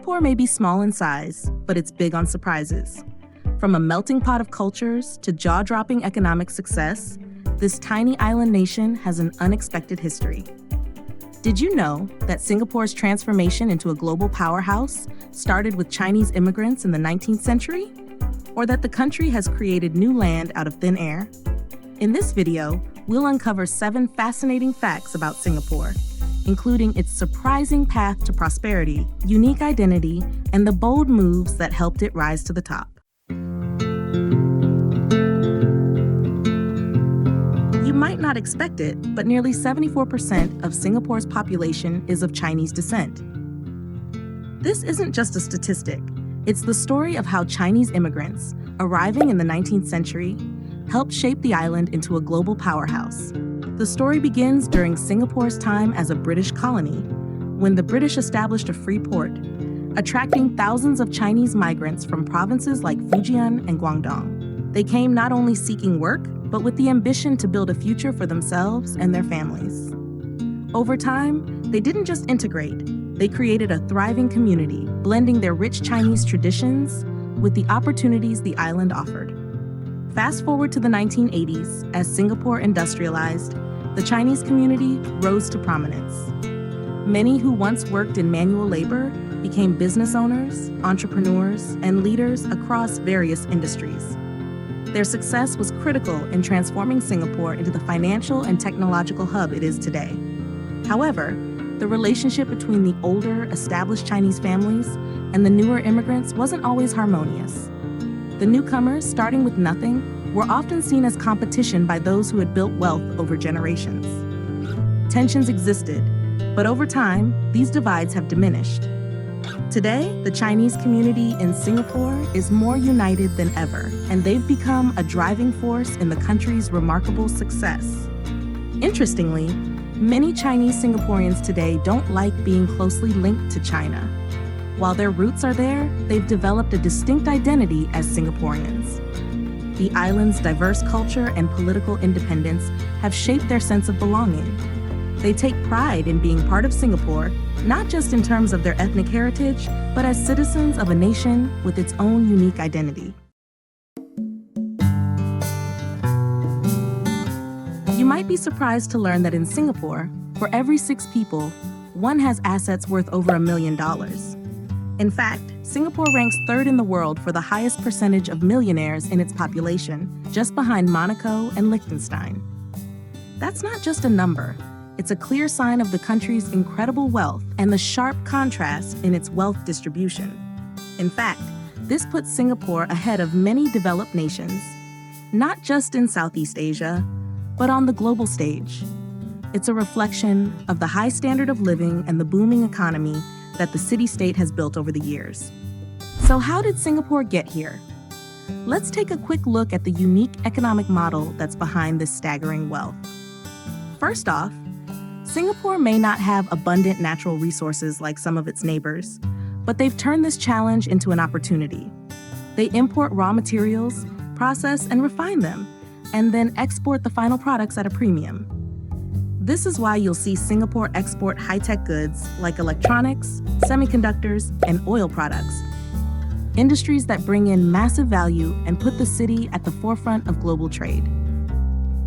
Singapore may be small in size, but it's big on surprises. From a melting pot of cultures to jaw-dropping economic success, this tiny island nation has an unexpected history. Did you know that Singapore's transformation into a global powerhouse started with Chinese immigrants in the 19th century? Or that the country has created new land out of thin air? In this video, we'll uncover 7 fascinating facts about Singapore, including its surprising path to prosperity, unique identity, and the bold moves that helped it rise to the top. You might not expect it, but nearly 74% of Singapore's population is of Chinese descent. This isn't just a statistic. It's the story of how Chinese immigrants, arriving in the 19th century, helped shape the island into a global powerhouse. The story begins during Singapore's time as a British colony, when the British established a free port, attracting thousands of Chinese migrants from provinces like Fujian and Guangdong. They came not only seeking work, but with the ambition to build a future for themselves and their families. Over time, they didn't just integrate, they created a thriving community, blending their rich Chinese traditions with the opportunities the island offered. Fast forward to the 1980s, as Singapore industrialized, the Chinese community rose to prominence. Many who once worked in manual labor became business owners, entrepreneurs, and leaders across various industries. Their success was critical in transforming Singapore into the financial and technological hub it is today. However, the relationship between the older, established Chinese families and the newer immigrants wasn't always harmonious. The newcomers, starting with nothing, were often seen as competition by those who had built wealth over generations. Tensions existed, but over time, these divides have diminished. Today, the Chinese community in Singapore is more united than ever, and they've become a driving force in the country's remarkable success. Interestingly, many Chinese Singaporeans today don't like being closely linked to China. While their roots are there, they've developed a distinct identity as Singaporeans. The island's diverse culture and political independence have shaped their sense of belonging. They take pride in being part of Singapore, not just in terms of their ethnic heritage, but as citizens of a nation with its own unique identity. You might be surprised to learn that in Singapore, for every 6 people, one has assets worth over $1 million. In fact, Singapore ranks 3rd in the world for the highest percentage of millionaires in its population, just behind Monaco and Liechtenstein. That's not just a number. It's a clear sign of the country's incredible wealth and the sharp contrast in its wealth distribution. In fact, this puts Singapore ahead of many developed nations, not just in Southeast Asia, but on the global stage. It's a reflection of the high standard of living and the booming economy that the city-state has built over the years. So how did Singapore get here? Let's take a quick look at the unique economic model that's behind this staggering wealth. First off, Singapore may not have abundant natural resources like some of its neighbors, but they've turned this challenge into an opportunity. They import raw materials, process and refine them, and then export the final products at a premium. This is why you'll see Singapore export high-tech goods like electronics, semiconductors, and oil products, industries that bring in massive value and put the city at the forefront of global trade.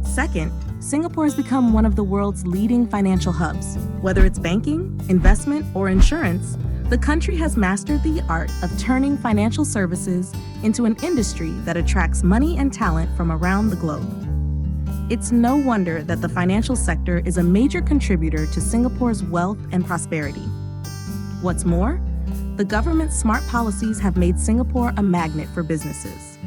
Second, Singapore has become one of the world's leading financial hubs. Whether it's banking, investment, or insurance, the country has mastered the art of turning financial services into an industry that attracts money and talent from around the globe. It's no wonder that the financial sector is a major contributor to Singapore's wealth and prosperity. What's more, the government's smart policies have made Singapore a magnet for businesses.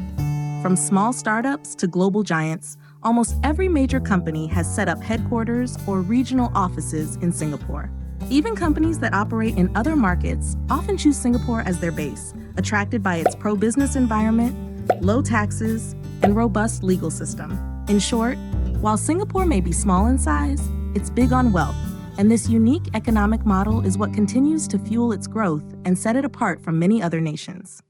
From small startups to global giants, almost every major company has set up headquarters or regional offices in Singapore. Even companies that operate in other markets often choose Singapore as their base, attracted by its pro-business environment, low taxes, and robust legal system. In short, while Singapore may be small in size, it's big on wealth, and this unique economic model is what continues to fuel its growth and set it apart from many other nations.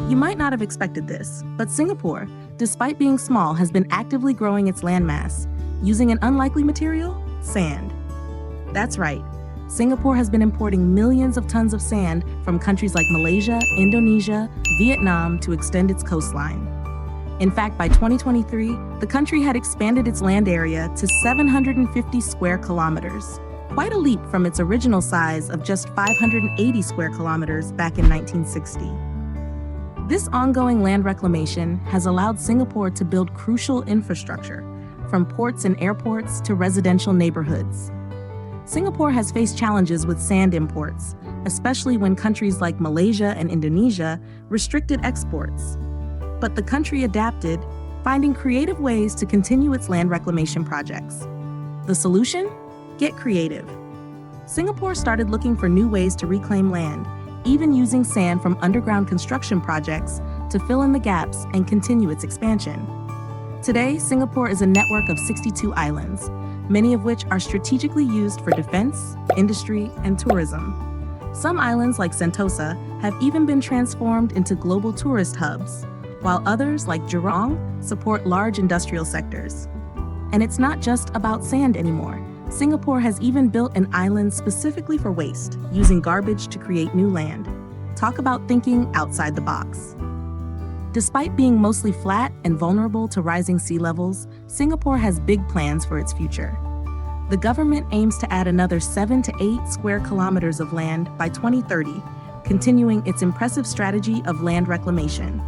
You might not have expected this, but Singapore, despite being small, has been actively growing its landmass, using an unlikely material, sand. That's right. Singapore has been importing millions of tons of sand from countries like Malaysia, Indonesia, Vietnam to extend its coastline. In fact, by 2023, the country had expanded its land area to 750 square kilometers, quite a leap from its original size of just 580 square kilometers back in 1960. This ongoing land reclamation has allowed Singapore to build crucial infrastructure, from ports and airports to residential neighborhoods. Singapore has faced challenges with sand imports, especially when countries like Malaysia and Indonesia restricted exports. But the country adapted, finding creative ways to continue its land reclamation projects. The solution? Get creative. Singapore started looking for new ways to reclaim land, even using sand from underground construction projects to fill in the gaps and continue its expansion. Today, Singapore is a network of 62 islands, many of which are strategically used for defense, industry, and tourism. Some islands, like Sentosa, have even been transformed into global tourist hubs, while others, like Jurong, support large industrial sectors. And it's not just about sand anymore. Singapore has even built an island specifically for waste, using garbage to create new land. Talk about thinking outside the box. Despite being mostly flat and vulnerable to rising sea levels, Singapore has big plans for its future. The government aims to add another 7 to 8 square kilometers of land by 2030, continuing its impressive strategy of land reclamation.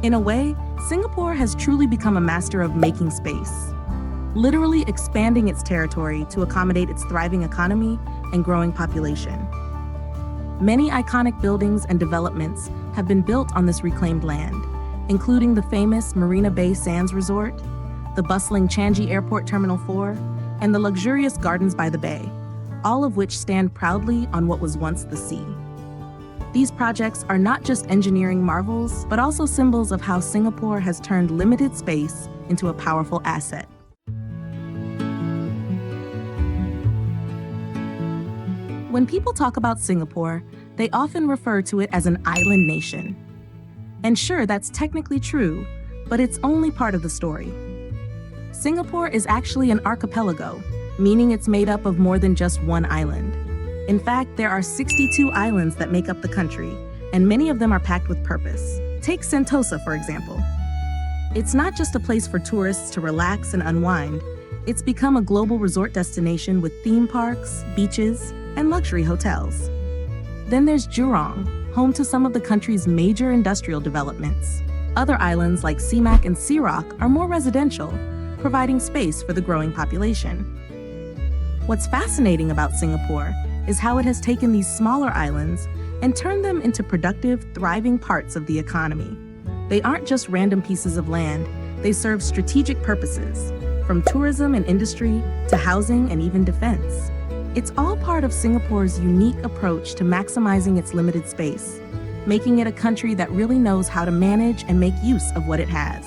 In a way, Singapore has truly become a master of making space, literally expanding its territory to accommodate its thriving economy and growing population. Many iconic buildings and developments have been built on this reclaimed land, including the famous Marina Bay Sands Resort, the bustling Changi Airport Terminal 4, and the luxurious gardens by the bay, all of which stand proudly on what was once the sea. These projects are not just engineering marvels, but also symbols of how Singapore has turned limited space into a powerful asset. When people talk about Singapore, they often refer to it as an island nation. And sure, that's technically true, but it's only part of the story. Singapore is actually an archipelago, meaning it's made up of more than just one island. In fact, there are 62 islands that make up the country, and many of them are packed with purpose. Take Sentosa, for example. It's not just a place for tourists to relax and unwind. It's become a global resort destination with theme parks, beaches, and luxury hotels. Then there's Jurong, home to some of the country's major industrial developments. Other islands like Seamak and Sea Rock are more residential, providing space for the growing population. What's fascinating about Singapore is how it has taken these smaller islands and turned them into productive, thriving parts of the economy. They aren't just random pieces of land, they serve strategic purposes, from tourism and industry to housing and even defense. It's all part of Singapore's unique approach to maximizing its limited space, making it a country that really knows how to manage and make use of what it has.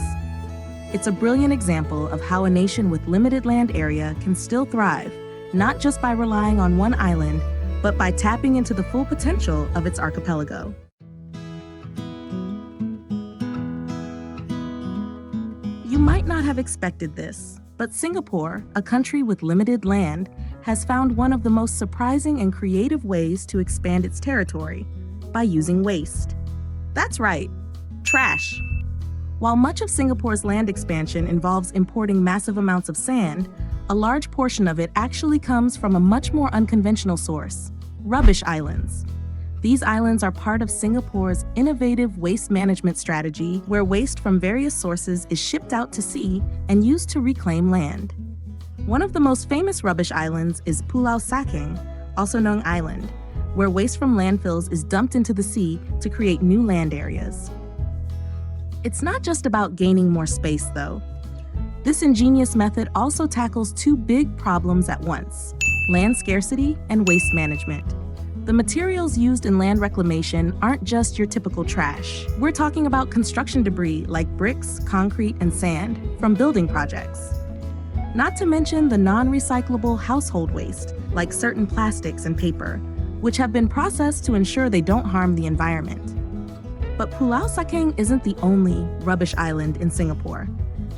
It's a brilliant example of how a nation with limited land area can still thrive, not just by relying on one island, but by tapping into the full potential of its archipelago. You might not have expected this, but Singapore, a country with limited land, has found one of the most surprising and creative ways to expand its territory, by using waste. That's right, trash. While much of Singapore's land expansion involves importing massive amounts of sand, a large portion of it actually comes from a much more unconventional source: rubbish islands. These islands are part of Singapore's innovative waste management strategy, where waste from various sources is shipped out to sea and used to reclaim land. One of the most famous rubbish islands is Pulau Sakeng, also known Island, where waste from landfills is dumped into the sea to create new land areas. It's not just about gaining more space, though. This ingenious method also tackles two big problems at once: land scarcity and waste management. The materials used in land reclamation aren't just your typical trash. We're talking about construction debris like bricks, concrete, and sand from building projects. Not to mention the non-recyclable household waste, like certain plastics and paper, which have been processed to ensure they don't harm the environment. But Pulau Sakeng isn't the only rubbish island in Singapore.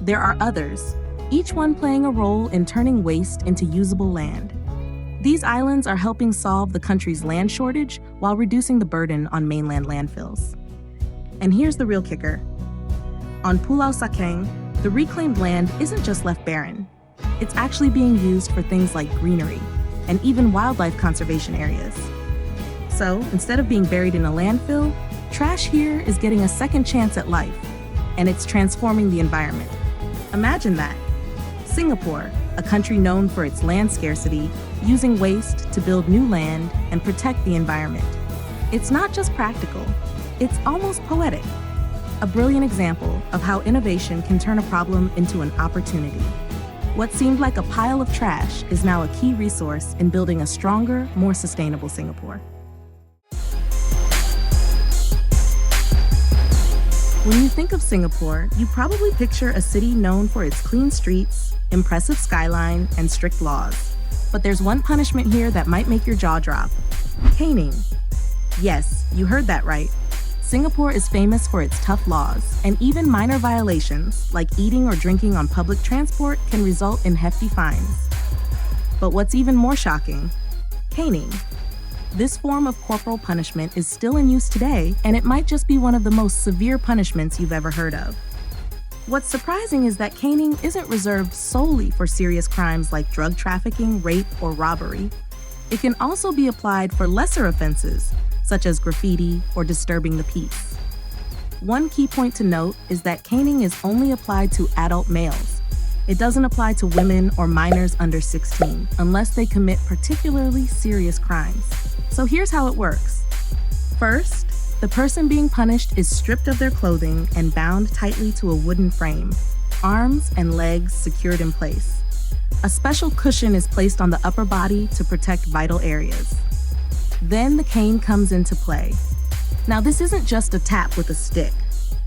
There are others, each one playing a role in turning waste into usable land. These islands are helping solve the country's land shortage while reducing the burden on mainland landfills. And here's the real kicker. On Pulau Sakang, the reclaimed land isn't just left barren. It's actually being used for things like greenery and even wildlife conservation areas. So, instead of being buried in a landfill, trash here is getting a second chance at life, and it's transforming the environment. Imagine that. Singapore, a country known for its land scarcity, using waste to build new land and protect the environment. It's not just practical, it's almost poetic. A brilliant example of how innovation can turn a problem into an opportunity. What seemed like a pile of trash is now a key resource in building a stronger, more sustainable Singapore. When you think of Singapore, you probably picture a city known for its clean streets, impressive skyline, and strict laws. But there's one punishment here that might make your jaw drop: caning. Yes, you heard that right. Singapore is famous for its tough laws, and even minor violations, like eating or drinking on public transport, can result in hefty fines. But what's even more shocking? Caning. This form of corporal punishment is still in use today, and it might just be one of the most severe punishments you've ever heard of. What's surprising is that caning isn't reserved solely for serious crimes like drug trafficking, rape, or robbery. It can also be applied for lesser offenses, such as graffiti or disturbing the peace. One key point to note is that caning is only applied to adult males. It doesn't apply to women or minors under 16, unless they commit particularly serious crimes. So here's how it works. First, the person being punished is stripped of their clothing and bound tightly to a wooden frame, arms and legs secured in place. A special cushion is placed on the upper body to protect vital areas. Then the cane comes into play. Now, this isn't just a tap with a stick.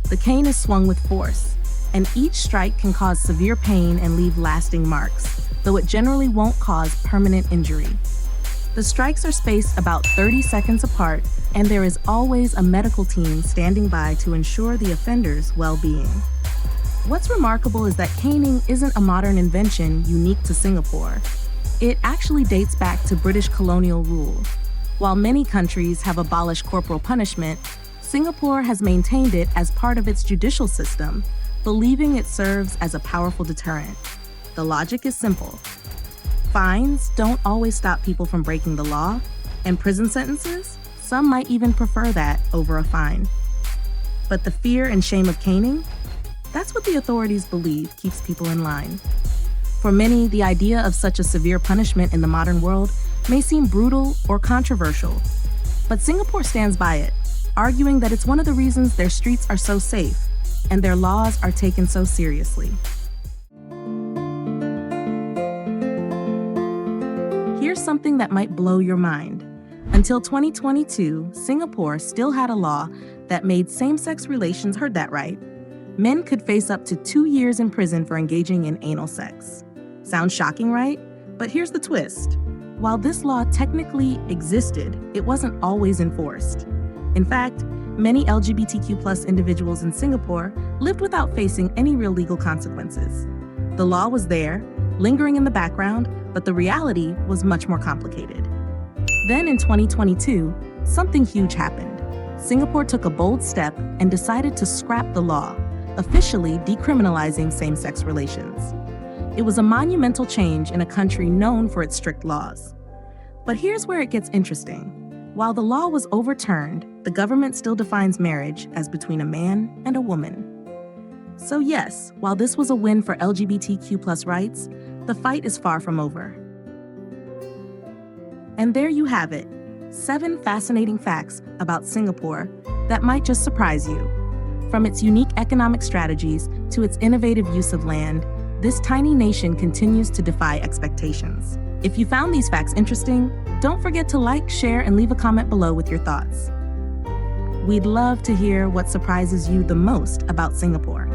The cane is swung with force, and each strike can cause severe pain and leave lasting marks, though it generally won't cause permanent injury. The strikes are spaced about 30 seconds apart, and there is always a medical team standing by to ensure the offender's well-being. What's remarkable is that caning isn't a modern invention unique to Singapore. It actually dates back to British colonial rule. While many countries have abolished corporal punishment, Singapore has maintained it as part of its judicial system, believing it serves as a powerful deterrent. The logic is simple. Fines don't always stop people from breaking the law, and prison sentences, some might even prefer that over a fine. But the fear and shame of caning? That's what the authorities believe keeps people in line. For many, the idea of such a severe punishment in the modern world may seem brutal or controversial, but Singapore stands by it, arguing that it's one of the reasons their streets are so safe and their laws are taken so seriously. Here's something that might blow your mind. Until 2022, Singapore still had a law that made same-sex relations, heard that right, men could face up to 2 years in prison for engaging in anal sex. Sounds shocking, right? But here's the twist. While this law technically existed, it wasn't always enforced. In fact, many LGBTQ+ individuals in Singapore lived without facing any real legal consequences. The law was there, lingering in the background, but the reality was much more complicated. Then in 2022, something huge happened. Singapore took a bold step and decided to scrap the law, officially decriminalizing same-sex relations. It was a monumental change in a country known for its strict laws. But here's where it gets interesting. While the law was overturned, the government still defines marriage as between a man and a woman. So yes, while this was a win for LGBTQ+ rights, the fight is far from over. And there you have it, 7 fascinating facts about Singapore that might just surprise you. From its unique economic strategies to its innovative use of land, this tiny nation continues to defy expectations. If you found these facts interesting, don't forget to like, share, and leave a comment below with your thoughts. We'd love to hear what surprises you the most about Singapore.